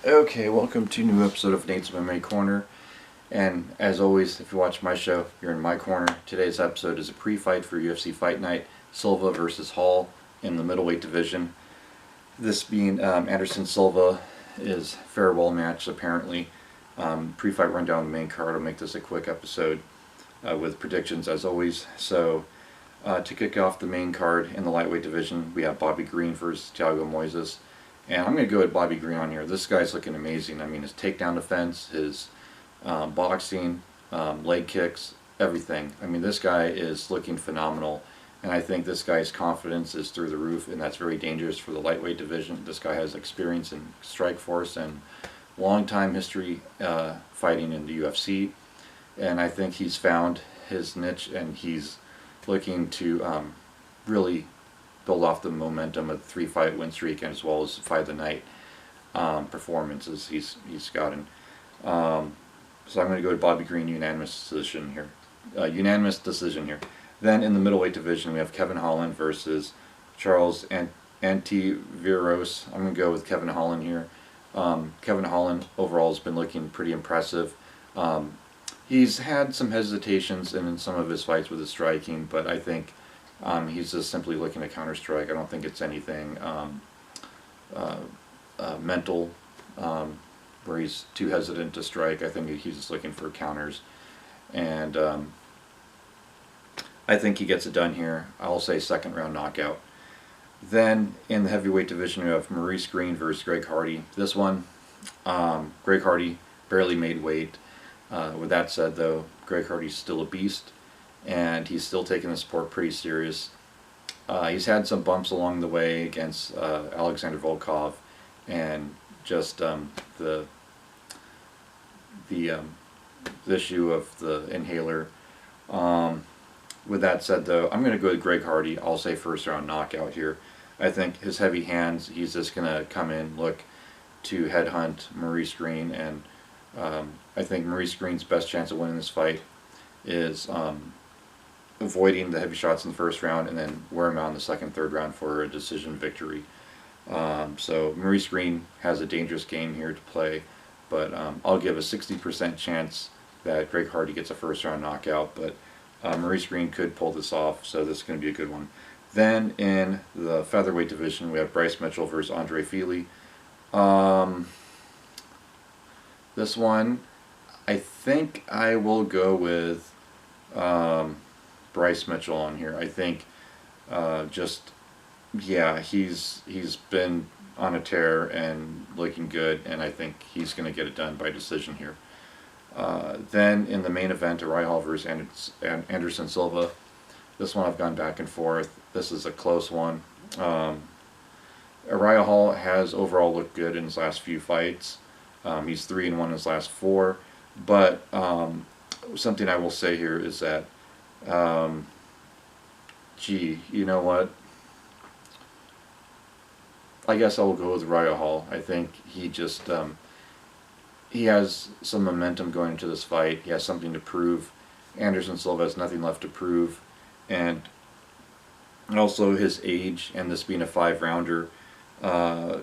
Okay, welcome to a new episode of Nate's MMA Corner. And as always, if you watch my show, you're in my corner. Today's episode is a pre-fight for UFC Fight Night, Silva versus Hall in the middleweight division. This being Anderson Silva is farewell match apparently. Pre-fight rundown the main card. I'll make this a quick episode with predictions as always. So to kick off the main card in the lightweight division, we have Bobby Greene versus Thiago Moises. And I'm going to go with Bobby Greene on here. This guy's looking amazing. I mean, his takedown defense, his boxing, leg kicks, everything. I mean, this guy is looking phenomenal. And I think this guy's confidence is through the roof, and that's very dangerous for the lightweight division. This guy has experience in Strikeforce and long time history fighting in the UFC. And I think he's found his niche, and he's looking to really build off the momentum of the 3-fight win streak, and as well as fight of the night performances he's gotten. So I'm going to go to Bobby Greene unanimous decision here. Then in the middleweight division we have Kevin Holland versus Charles Antiveros. I'm going to go with Kevin Holland here. Kevin Holland overall has been looking pretty impressive. He's had some hesitations in some of his fights with his striking, but I think he's just simply looking to counter-strike. I don't think it's anything mental where he's too hesitant to strike. I think he's just looking for counters. And I think he gets it done here. I'll say second round knockout. Then in the heavyweight division we have Maurice Greene versus Greg Hardy. This one, Greg Hardy barely made weight. With that said though, Greg Hardy's still a beast, and he's still taking the sport pretty serious. He's had some bumps along the way against Alexander Volkov, and just the issue of the inhaler. With that said though, I'm going to go with Greg Hardy. I'll say first round knockout here. I think his heavy hands, he's just going to come in, look to headhunt Maurice Greene, and I think Maurice Greene's best chance of winning this fight is avoiding the heavy shots in the first round and then wear him out in the second, third round for a decision victory. So Maurice Greene has a dangerous game here to play, but I'll give a 60% chance that Greg Hardy gets a first round knockout, but Maurice Greene could pull this off, so this is going to be a good one. Then in the featherweight division we have Bryce Mitchell versus Andre Fili. This one, I think I will go with Bryce Mitchell on here. I think he's been on a tear and looking good, and I think he's going to get it done by decision here. Then in the main event, Uriah Hall versus Anderson Silva. This one I've gone back and forth. This is a close one. Uriah Hall has overall looked good in his last few fights. He's 3-1 in his last 4. But something I will say here is that, you know what? I guess I will go with Uriah Hall. I think he just he has some momentum going into this fight. He has something to prove. Anderson Silva has nothing left to prove, and also his age and this being a 5-rounder. I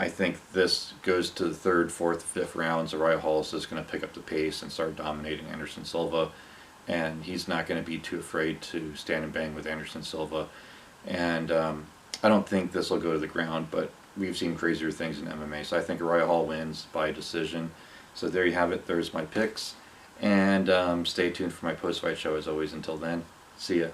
think this goes to the 3rd, 4th, 5th rounds. Uriah Hall is just going to pick up the pace and start dominating Anderson Silva, and he's not going to be too afraid to stand and bang with Anderson Silva. And I don't think this will go to the ground, but we've seen crazier things in MMA. So I think Uriah Hall wins by decision. So there you have it. There's my picks. And stay tuned for my post-fight show as always. Until then, see ya.